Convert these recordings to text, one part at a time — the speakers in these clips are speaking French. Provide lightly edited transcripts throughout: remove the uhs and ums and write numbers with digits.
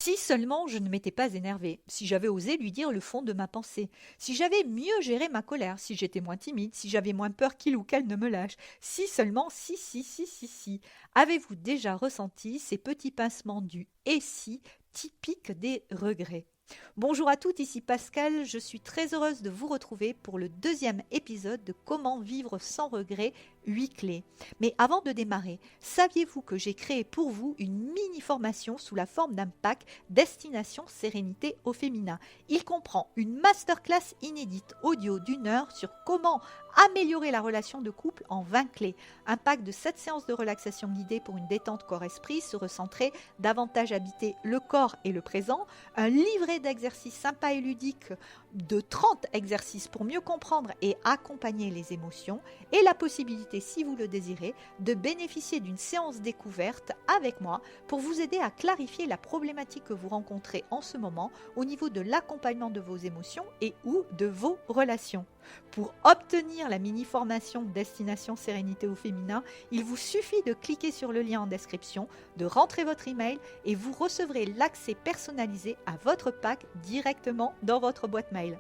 Si seulement je ne m'étais pas énervée, si j'avais osé lui dire le fond de ma pensée, si j'avais mieux géré ma colère, si j'étais moins timide, si j'avais moins peur qu'il ou qu'elle ne me lâche, si seulement, si. Avez-vous déjà ressenti ces petits pincements du et si typiques des regrets? Bonjour à toutes, ici Pascal, je suis très heureuse de vous retrouver pour le deuxième épisode de Comment vivre sans regret, 8 clés. Mais avant de démarrer, saviez-vous que j'ai créé pour vous une mini-formation sous la forme d'un pack Destination Sérénité au féminin. Il comprend une masterclass inédite audio d'1 heure sur comment améliorer la relation de couple en 20 clés. Un pack de 7 séances de relaxation guidée pour une détente corps-esprit, se recentrer, davantage habiter le corps et le présent, un livret d'exercices sympas et ludiques de 30 exercices pour mieux comprendre et accompagner les émotions et la possibilité, si vous le désirez, de bénéficier d'une séance découverte avec moi pour vous aider à clarifier la problématique que vous rencontrez en ce moment au niveau de l'accompagnement de vos émotions et ou de vos relations. Pour obtenir la mini-formation Destination Sérénité au féminin, il vous suffit de cliquer sur le lien en description, de rentrer votre email et vous recevrez l'accès personnalisé à votre pack directement dans votre boîte mail.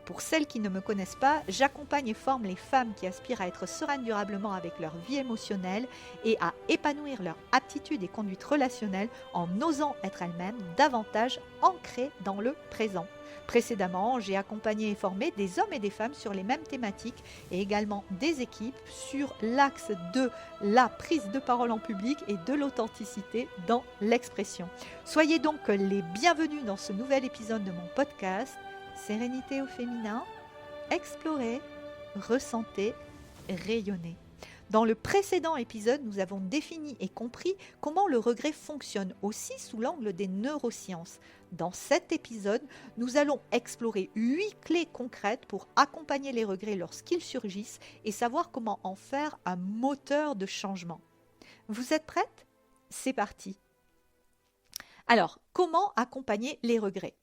Pour celles qui ne me connaissent pas, j'accompagne et forme les femmes qui aspirent à être sereines durablement avec leur vie émotionnelle et à épanouir leur aptitude et conduite relationnelle en osant être elles-mêmes davantage ancrées dans le présent. Précédemment, j'ai accompagné et formé des hommes et des femmes sur les mêmes thématiques et également des équipes sur l'axe de la prise de parole en public et de l'authenticité dans l'expression. Soyez donc les bienvenus dans ce nouvel épisode de mon podcast Sérénité au féminin, explorez, ressentez, rayonnez. Dans le précédent épisode, nous avons défini et compris comment le regret fonctionne aussi sous l'angle des neurosciences. Dans cet épisode, nous allons explorer 8 clés concrètes pour accompagner les regrets lorsqu'ils surgissent et savoir comment en faire un moteur de changement. Vous êtes prêtes? C'est parti. Alors, comment accompagner les regrets?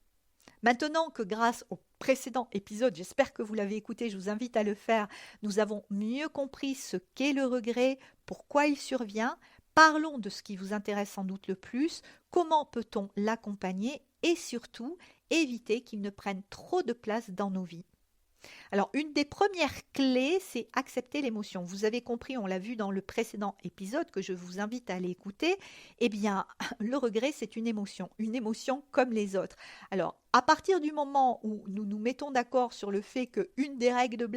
Maintenant que grâce au précédent épisode, j'espère que vous l'avez écouté, je vous invite à le faire, nous avons mieux compris ce qu'est le regret, pourquoi il survient, parlons de ce qui vous intéresse sans doute le plus, comment peut-on l'accompagner et surtout éviter qu'il ne prenne trop de place dans nos vies. Alors, une des premières clés, c'est accepter l'émotion. Vous avez compris, on l'a vu dans le précédent épisode que je vous invite à aller écouter. Eh bien, le regret, c'est une émotion comme les autres. Alors, à partir du moment où nous nous mettons d'accord sur le fait qu'une des règles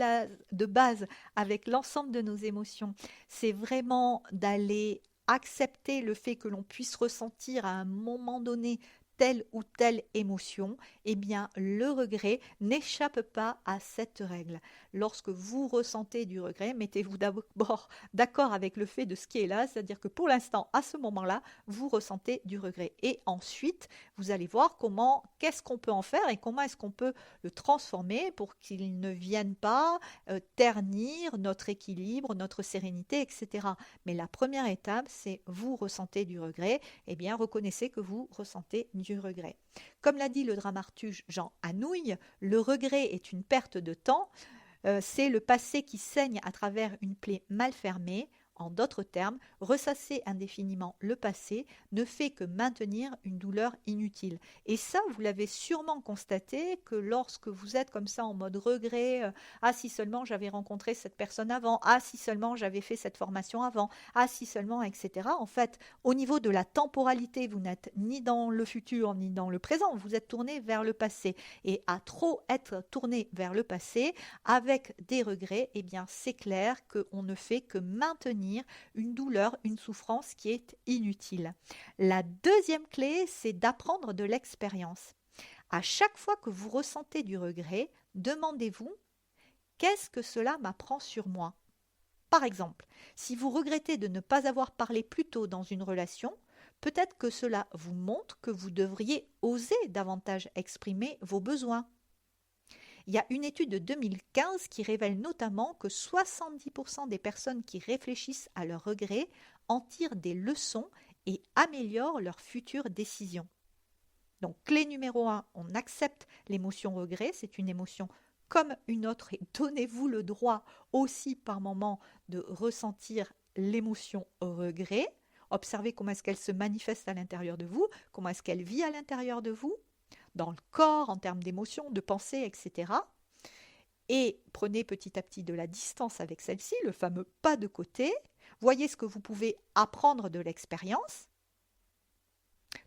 de base avec l'ensemble de nos émotions, c'est vraiment d'aller accepter le fait que l'on puisse ressentir à un moment donné telle ou telle émotion, eh bien le regret n'échappe pas à cette règle. Lorsque vous ressentez du regret, mettez-vous d'abord d'accord avec le fait de ce qui est là, c'est-à-dire que pour l'instant, à ce moment-là, vous ressentez du regret. Et ensuite, vous allez voir qu'est-ce qu'on peut en faire et comment est-ce qu'on peut le transformer pour qu'il ne vienne pas ternir notre équilibre, notre sérénité, etc. Mais la première étape, c'est vous ressentez du regret, eh bien reconnaissez que vous ressentez du regret. Comme l'a dit le dramaturge Jean Anouilh, le regret est une perte de temps, c'est le passé qui saigne à travers une plaie mal fermée. En d'autres termes, ressasser indéfiniment le passé ne fait que maintenir une douleur inutile. Et ça, vous l'avez sûrement constaté que lorsque vous êtes comme ça en mode regret, ah si seulement j'avais rencontré cette personne avant, ah si seulement j'avais fait cette formation avant, ah si seulement, etc. En fait, au niveau de la temporalité, vous n'êtes ni dans le futur ni dans le présent, vous êtes tourné vers le passé. Et à trop être tourné vers le passé, avec des regrets, eh bien c'est clair qu'on ne fait que maintenir une douleur, une souffrance qui est inutile. La deuxième clé, c'est d'apprendre de l'expérience. À chaque fois que vous ressentez du regret, demandez-vous qu'est-ce que cela m'apprend sur moi? Par exemple, si vous regrettez de ne pas avoir parlé plus tôt dans une relation, peut-être que cela vous montre que vous devriez oser davantage exprimer vos besoins. Il y a une étude de 2015 qui révèle notamment que 70% des personnes qui réfléchissent à leurs regrets en tirent des leçons et améliorent leurs futures décisions. Donc, clé numéro 1, on accepte l'émotion regret, c'est une émotion comme une autre et donnez-vous le droit aussi par moment de ressentir l'émotion regret. Observez comment est-ce qu'elle se manifeste à l'intérieur de vous, comment est-ce qu'elle vit à l'intérieur de vous, dans le corps, en termes d'émotions, de pensées, etc. Et prenez petit à petit de la distance avec celle-ci, le fameux pas de côté. Voyez ce que vous pouvez apprendre de l'expérience.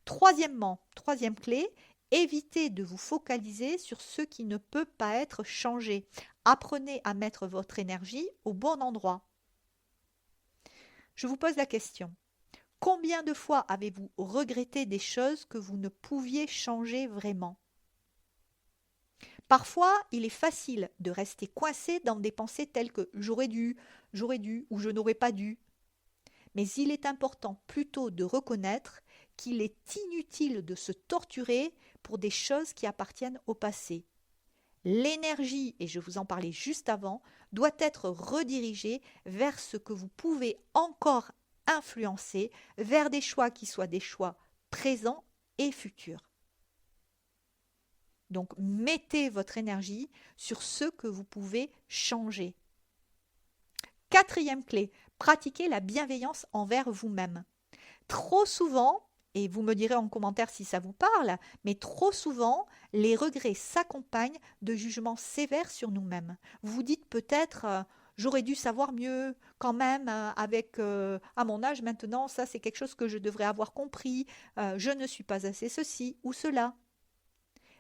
Troisièmement, troisième clé, évitez de vous focaliser sur ce qui ne peut pas être changé. Apprenez à mettre votre énergie au bon endroit. Je vous pose la question. Combien de fois avez-vous regretté des choses que vous ne pouviez changer vraiment? Parfois, il est facile de rester coincé dans des pensées telles que j'aurais dû ou je n'aurais pas dû. Mais il est important plutôt de reconnaître qu'il est inutile de se torturer pour des choses qui appartiennent au passé. L'énergie, et je vous en parlais juste avant, doit être redirigée vers ce que vous pouvez encore influencer, vers des choix qui soient des choix présents et futurs. Donc, mettez votre énergie sur ce que vous pouvez changer. Quatrième clé, pratiquez la bienveillance envers vous-même. Trop souvent, et vous me direz en commentaire si ça vous parle, mais trop souvent, les regrets s'accompagnent de jugements sévères sur nous-mêmes. Vous vous dites peut-être j'aurais dû savoir mieux quand même à mon âge maintenant, ça c'est quelque chose que je devrais avoir compris, je ne suis pas assez ceci ou cela.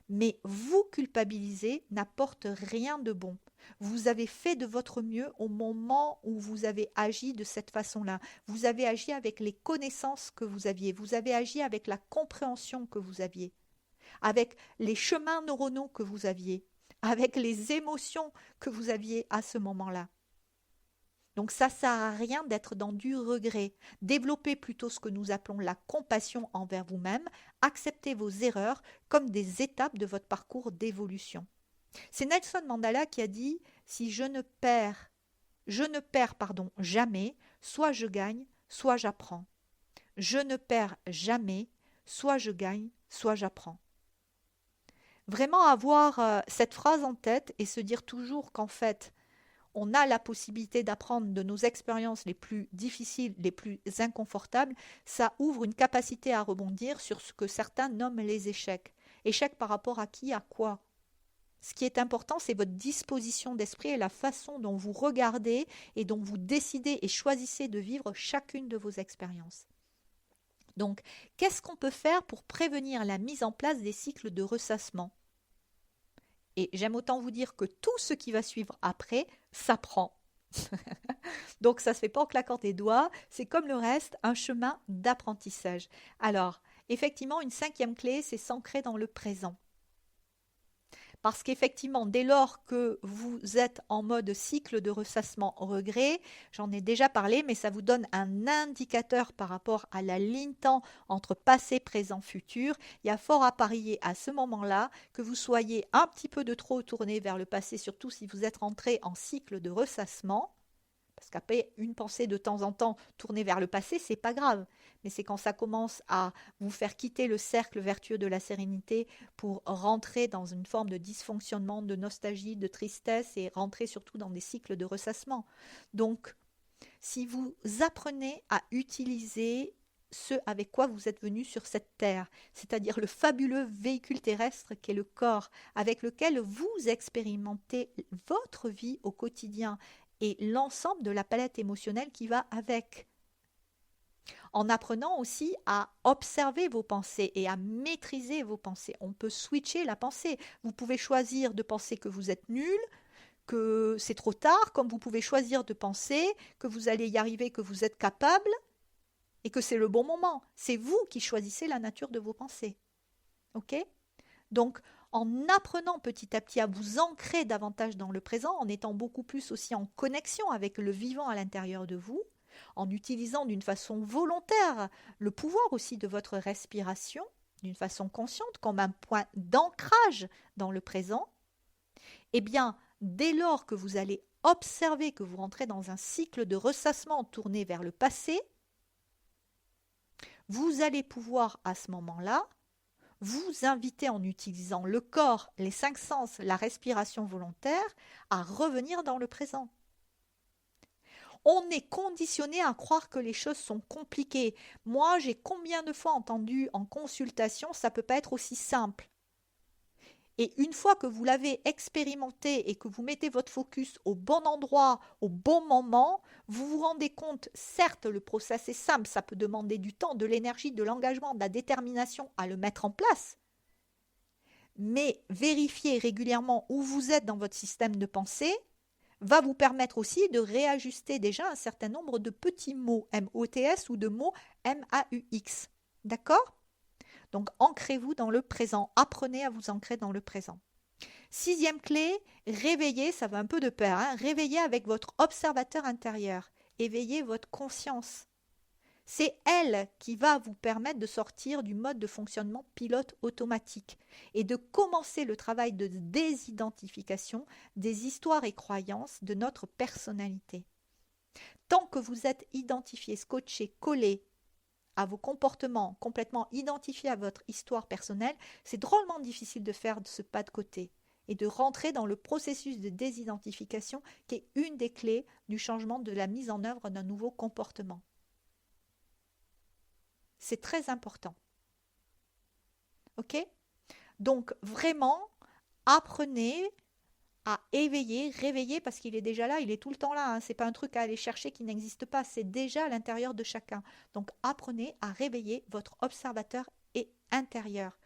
Mais vous culpabiliser n'apporte rien de bon. Vous avez fait de votre mieux au moment où vous avez agi de cette façon-là. Vous avez agi avec les connaissances que vous aviez. Vous avez agi avec la compréhension que vous aviez. Avec les chemins neuronaux que vous aviez. Avec les émotions que vous aviez à ce moment-là. Donc ça ne sert à rien d'être dans du regret. Développez plutôt ce que nous appelons la compassion envers vous-même. Acceptez vos erreurs comme des étapes de votre parcours d'évolution. C'est Nelson Mandela qui a dit « Si je ne perds jamais, soit je gagne, soit j'apprends. Je ne perds jamais, soit je gagne, soit j'apprends. » Vraiment avoir cette phrase en tête et se dire toujours qu'en fait, on a la possibilité d'apprendre de nos expériences les plus difficiles, les plus inconfortables, ça ouvre une capacité à rebondir sur ce que certains nomment les échecs. Échecs par rapport à qui, à quoi? Ce qui est important, c'est votre disposition d'esprit et la façon dont vous regardez et dont vous décidez et choisissez de vivre chacune de vos expériences. Donc, qu'est-ce qu'on peut faire pour prévenir la mise en place des cycles de ressassement? Et j'aime autant vous dire que tout ce qui va suivre après s'apprend. Donc ça ne se fait pas en claquant des doigts, c'est comme le reste, un chemin d'apprentissage. Alors, effectivement, une cinquième clé, c'est s'ancrer dans le présent. Parce qu'effectivement, dès lors que vous êtes en mode cycle de ressassement regret, j'en ai déjà parlé, mais ça vous donne un indicateur par rapport à la ligne temps entre passé, présent, futur. Il y a fort à parier à ce moment-là que vous soyez un petit peu de trop tourné vers le passé, surtout si vous êtes rentré en cycle de ressassement. Parce qu'après, une pensée de temps en temps tournée vers le passé, c'est pas grave. Mais c'est quand ça commence à vous faire quitter le cercle vertueux de la sérénité pour rentrer dans une forme de dysfonctionnement, de nostalgie, de tristesse et rentrer surtout dans des cycles de ressassement. Donc, si vous apprenez à utiliser ce avec quoi vous êtes venu sur cette terre, c'est-à-dire le fabuleux véhicule terrestre qu'est le corps, avec lequel vous expérimentez votre vie au quotidien, et l'ensemble de la palette émotionnelle qui va avec. En apprenant aussi à observer vos pensées et à maîtriser vos pensées. On peut switcher la pensée. Vous pouvez choisir de penser que vous êtes nul, que c'est trop tard, comme vous pouvez choisir de penser que vous allez y arriver, que vous êtes capable et que c'est le bon moment. C'est vous qui choisissez la nature de vos pensées. Ok ? Donc, en apprenant petit à petit à vous ancrer davantage dans le présent, en étant beaucoup plus aussi en connexion avec le vivant à l'intérieur de vous, en utilisant d'une façon volontaire le pouvoir aussi de votre respiration, d'une façon consciente, comme un point d'ancrage dans le présent, eh bien, dès lors que vous allez observer que vous rentrez dans un cycle de ressassement tourné vers le passé, vous allez pouvoir à ce moment-là vous inviter en utilisant le corps, les 5 sens, la respiration volontaire, à revenir dans le présent. On est conditionné à croire que les choses sont compliquées. Moi, j'ai combien de fois entendu en consultation, ça peut pas être aussi simple. Et une fois que vous l'avez expérimenté et que vous mettez votre focus au bon endroit, au bon moment, vous vous rendez compte, certes, le process est simple, ça peut demander du temps, de l'énergie, de l'engagement, de la détermination à le mettre en place. Mais vérifier régulièrement où vous êtes dans votre système de pensée va vous permettre aussi de réajuster déjà un certain nombre de petits mots M-O-T-S ou de mots M-A-U-X. D'accord? Donc, ancrez-vous dans le présent. Apprenez à vous ancrer dans le présent. Sixième clé, réveillez, ça va un peu de pair, hein, réveillez avec votre observateur intérieur. Éveillez votre conscience. C'est elle qui va vous permettre de sortir du mode de fonctionnement pilote automatique et de commencer le travail de désidentification des histoires et croyances de notre personnalité. Tant que vous êtes identifié, scotché, collé à vos comportements, complètement identifiés à votre histoire personnelle, c'est drôlement difficile de faire ce pas de côté et de rentrer dans le processus de désidentification qui est une des clés du changement de la mise en œuvre d'un nouveau comportement. C'est très important. Ok? Donc vraiment, apprenez à éveiller, réveiller, parce qu'il est déjà là, il est tout le temps là. Hein. Ce n'est pas un truc à aller chercher qui n'existe pas, c'est déjà à l'intérieur de chacun. Donc apprenez à réveiller votre observateur intérieur.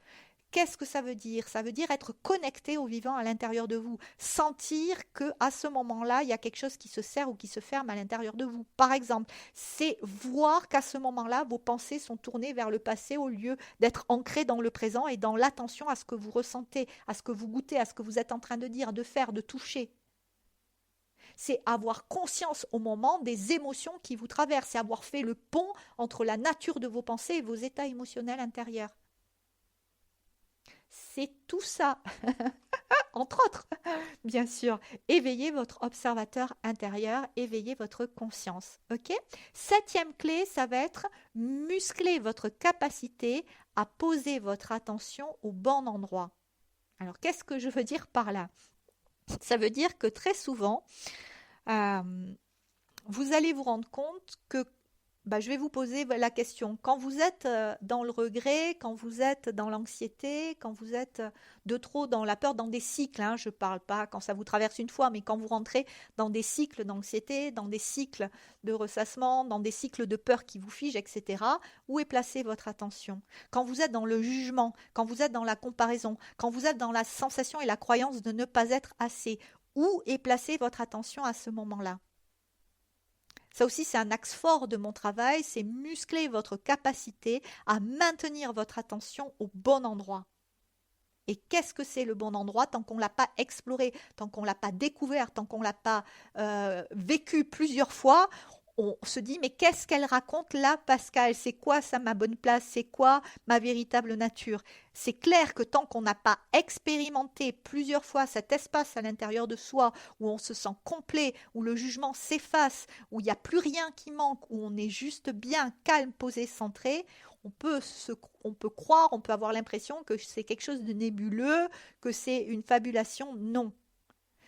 Qu'est-ce que ça veut dire? Ça veut dire être connecté au vivant à l'intérieur de vous, sentir que à ce moment-là, il y a quelque chose qui se serre ou qui se ferme à l'intérieur de vous. Par exemple, c'est voir qu'à ce moment-là, vos pensées sont tournées vers le passé au lieu d'être ancrées dans le présent et dans l'attention à ce que vous ressentez, à ce que vous goûtez, à ce que vous êtes en train de dire, de faire, de toucher. C'est avoir conscience au moment des émotions qui vous traversent, c'est avoir fait le pont entre la nature de vos pensées et vos états émotionnels intérieurs. C'est tout ça, entre autres, bien sûr. Éveillez votre observateur intérieur, éveillez votre conscience. Ok? Septième clé, ça va être muscler votre capacité à poser votre attention au bon endroit. Alors, qu'est-ce que je veux dire par là? Ça veut dire que très souvent, vous allez vous rendre compte que je vais vous poser la question. Quand vous êtes dans le regret, quand vous êtes dans l'anxiété, quand vous êtes de trop dans la peur, dans des cycles, hein, je ne parle pas quand ça vous traverse une fois, mais quand vous rentrez dans des cycles d'anxiété, dans des cycles de ressassement, dans des cycles de peur qui vous figent, etc., où est placée votre attention? Quand vous êtes dans le jugement, quand vous êtes dans la comparaison, quand vous êtes dans la sensation et la croyance de ne pas être assez, où est placée votre attention à ce moment-là? Ça aussi, c'est un axe fort de mon travail, c'est muscler votre capacité à maintenir votre attention au bon endroit. Et qu'est-ce que c'est le bon endroit tant qu'on ne l'a pas exploré, tant qu'on ne l'a pas découvert, tant qu'on ne l'a pas vécu plusieurs fois? On se dit, mais qu'est-ce qu'elle raconte là, Pascal? C'est quoi ça, ma bonne place? C'est quoi ma véritable nature? C'est clair que tant qu'on n'a pas expérimenté plusieurs fois cet espace à l'intérieur de soi, où on se sent complet, où le jugement s'efface, où il n'y a plus rien qui manque, où on est juste bien, calme, posé, centré, on peut croire, on peut avoir l'impression que c'est quelque chose de nébuleux, que c'est une fabulation. Non.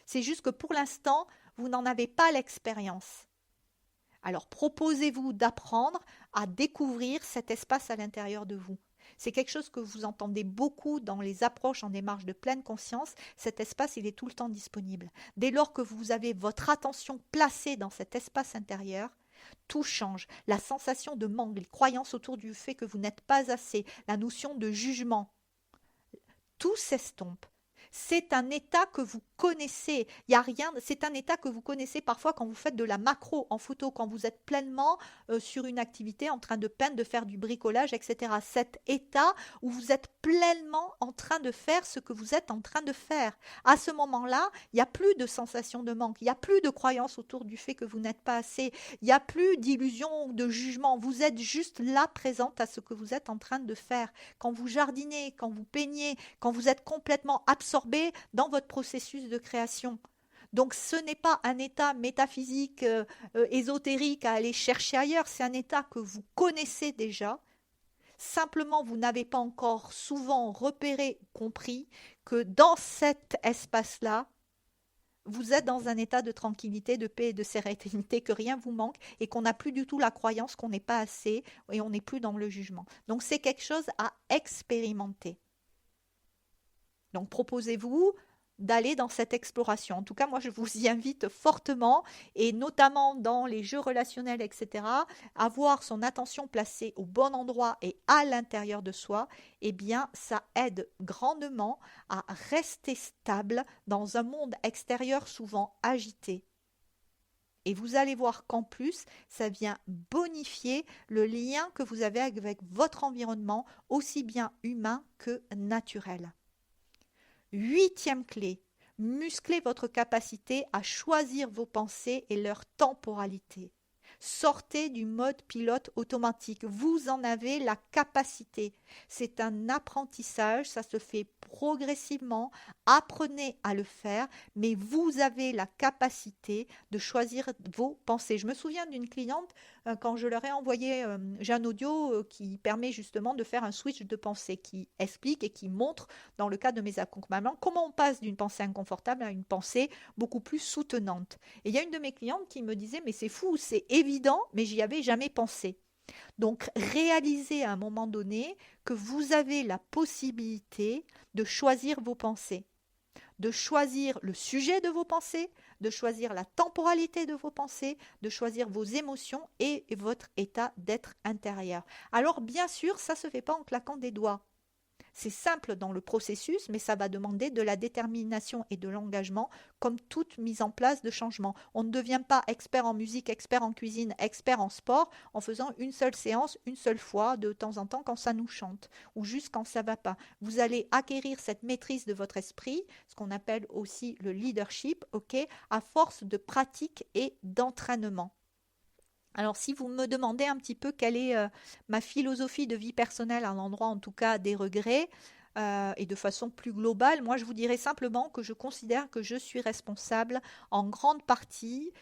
C'est juste que pour l'instant, vous n'en avez pas l'expérience. Alors proposez-vous d'apprendre à découvrir cet espace à l'intérieur de vous. C'est quelque chose que vous entendez beaucoup dans les approches en démarche de pleine conscience. Cet espace, il est tout le temps disponible. Dès lors que vous avez votre attention placée dans cet espace intérieur, tout change. La sensation de manque, les croyances autour du fait que vous n'êtes pas assez, la notion de jugement, tout s'estompe. C'est un état que vous connaissez. Il y a rien. C'est un état que vous connaissez parfois quand vous faites de la macro en photo, quand vous êtes pleinement sur une activité en train de peindre, de faire du bricolage, etc. Cet état où vous êtes pleinement en train de faire ce que vous êtes en train de faire. À ce moment-là, il n'y a plus de sensation de manque. Il n'y a plus de croyance autour du fait que vous n'êtes pas assez. Il n'y a plus d'illusion ou de jugement. Vous êtes juste là, présente à ce que vous êtes en train de faire. Quand vous jardinez, quand vous peignez, quand vous êtes complètement absorbé dans votre processus de création. Donc ce n'est pas un état métaphysique, ésotérique à aller chercher ailleurs, c'est un état que vous connaissez déjà. Simplement, vous n'avez pas encore souvent repéré, compris que dans cet espace-là, vous êtes dans un état de tranquillité, de paix et de sérénité, que rien vous manque et qu'on n'a plus du tout la croyance qu'on n'est pas assez et on n'est plus dans le jugement. Donc c'est quelque chose à expérimenter. Donc proposez-vous d'aller dans cette exploration. En tout cas, moi, je vous y invite fortement, et notamment dans les jeux relationnels, etc., avoir son attention placée au bon endroit et à l'intérieur de soi, eh bien, ça aide grandement à rester stable dans un monde extérieur souvent agité. Et vous allez voir qu'en plus, ça vient bonifier le lien que vous avez avec votre environnement, aussi bien humain que naturel. 8e clé, musclez votre capacité à choisir vos pensées et leur temporalité. Sortez du mode pilote automatique. Vous en avez la capacité. C'est un apprentissage, ça se fait progressivement. Apprenez à le faire, mais vous avez la capacité de choisir vos pensées. Je me souviens d'une cliente, quand je leur ai envoyé, j'ai un audio qui permet justement de faire un switch de pensée, qui explique et qui montre, dans le cas de mes accompagnements, comment on passe d'une pensée inconfortable à une pensée beaucoup plus soutenante. Et il y a une de mes clientes qui me disait, mais c'est fou, c'est évident, mais j'y avais jamais pensé. Donc, réalisez à un moment donné que vous avez la possibilité de choisir vos pensées, de choisir le sujet de vos pensées, de choisir la temporalité de vos pensées, de choisir vos émotions et votre état d'être intérieur. Alors, bien sûr, ça ne se fait pas en claquant des doigts. C'est simple dans le processus, mais ça va demander de la détermination et de l'engagement, comme toute mise en place de changement. On ne devient pas expert en musique, expert en cuisine, expert en sport en faisant une seule séance, une seule fois, de temps en temps quand ça nous chante, ou juste quand ça ne va pas. Vous allez acquérir cette maîtrise de votre esprit, ce qu'on appelle aussi le leadership, à force de pratique et d'entraînement. Alors, si vous me demandez un petit peu quelle est ma philosophie de vie personnelle à l'endroit, en tout cas, des regrets, et de façon plus globale, moi, je vous dirais simplement que je considère que je suis responsable en grande partie,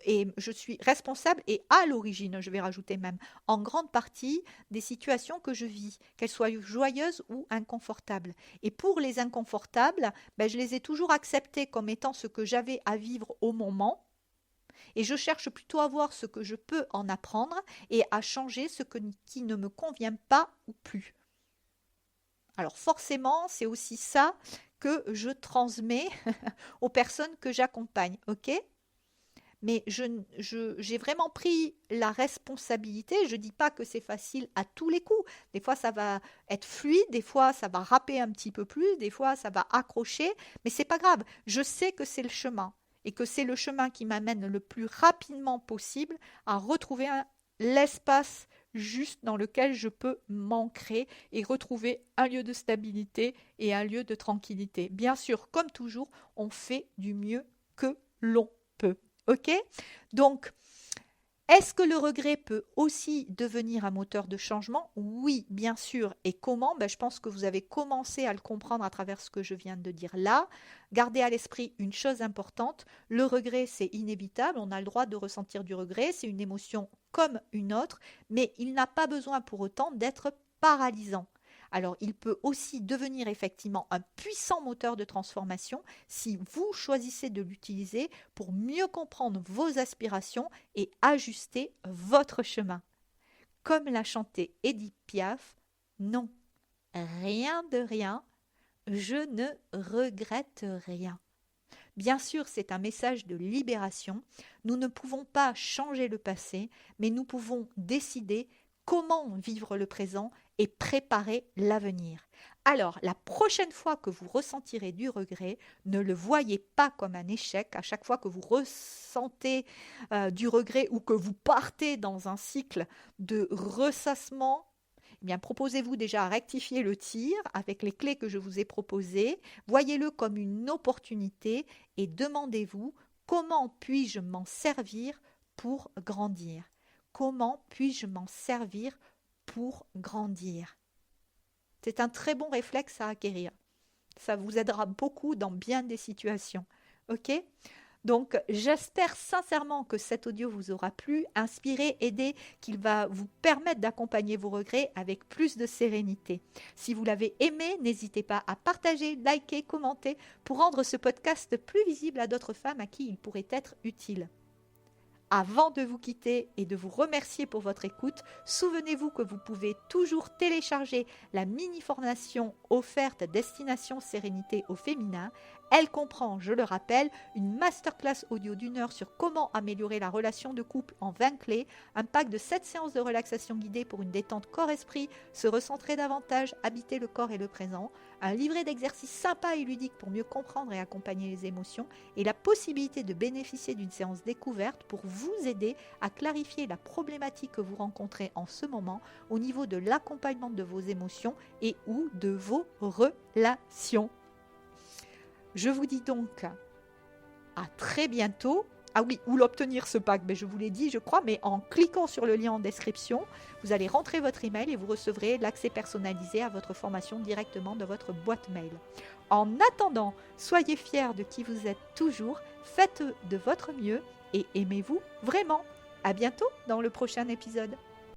et je suis responsable et à l'origine, je vais rajouter même, en grande partie des situations que je vis, qu'elles soient joyeuses ou inconfortables. Et pour les inconfortables, ben, je les ai toujours acceptées comme étant ce que j'avais à vivre au moment. Et je cherche plutôt à voir ce que je peux en apprendre et à changer qui ne me convient pas ou plus. Alors forcément, c'est aussi ça que je transmets aux personnes que j'accompagne, ok? Mais j'ai vraiment pris la responsabilité. Je ne dis pas que c'est facile à tous les coups. Des fois, ça va être fluide, des fois, ça va râper un petit peu plus, des fois, ça va accrocher, mais c'est pas grave. Je sais que c'est le chemin et que c'est le chemin qui m'amène le plus rapidement possible à retrouver l'espace juste dans lequel je peux m'ancrer et retrouver un lieu de stabilité et un lieu de tranquillité. Bien sûr, comme toujours, on fait du mieux que l'on peut. Ok? Donc, est-ce que le regret peut aussi devenir un moteur de changement? Oui, bien sûr. Et comment? Je pense que vous avez commencé à le comprendre à travers ce que je viens de dire là. Gardez à l'esprit une chose importante, le regret, c'est inévitable, on a le droit de ressentir du regret, c'est une émotion comme une autre, mais il n'a pas besoin pour autant d'être paralysant. Alors, il peut aussi devenir effectivement un puissant moteur de transformation si vous choisissez de l'utiliser pour mieux comprendre vos aspirations et ajuster votre chemin. Comme l'a chanté Édith Piaf, non, rien de rien, je ne regrette rien. Bien sûr, c'est un message de libération. Nous ne pouvons pas changer le passé, mais nous pouvons décider comment vivre le présent et préparer l'avenir. Alors, la prochaine fois que vous ressentirez du regret, ne le voyez pas comme un échec. À chaque fois que vous ressentez du regret ou que vous partez dans un cycle de ressassement, eh bien, proposez-vous déjà à rectifier le tir avec les clés que je vous ai proposées. Voyez-le comme une opportunité et demandez-vous comment puis-je m'en servir pour grandir. Comment puis-je m'en servir pour grandir? C'est un très bon réflexe à acquérir. Ça vous aidera beaucoup dans bien des situations. Ok? Donc, j'espère sincèrement que cet audio vous aura plu, inspiré, aidé, qu'il va vous permettre d'accompagner vos regrets avec plus de sérénité. Si vous l'avez aimé, n'hésitez pas à partager, liker, commenter pour rendre ce podcast plus visible à d'autres femmes à qui il pourrait être utile. Avant de vous quitter et de vous remercier pour votre écoute, souvenez-vous que vous pouvez toujours télécharger la mini-formation offerte Destination Sérénité au féminin. Elle comprend, je le rappelle, une masterclass audio d'1 heure sur comment améliorer la relation de couple en 20 clés, un pack de 7 séances de relaxation guidée pour une détente corps-esprit, se recentrer davantage, habiter le corps et le présent, un livret d'exercices sympa et ludiques pour mieux comprendre et accompagner les émotions, et la possibilité de bénéficier d'une séance découverte pour vous aider à clarifier la problématique que vous rencontrez en ce moment au niveau de l'accompagnement de vos émotions et ou de vos relations. Je vous dis donc à très bientôt. Ah oui, où l'obtenir ce pack, je vous l'ai dit, je crois, mais en cliquant sur le lien en description, vous allez rentrer votre email et vous recevrez l'accès personnalisé à votre formation directement de votre boîte mail. En attendant, soyez fiers de qui vous êtes toujours, faites de votre mieux et aimez-vous vraiment. À bientôt dans le prochain épisode.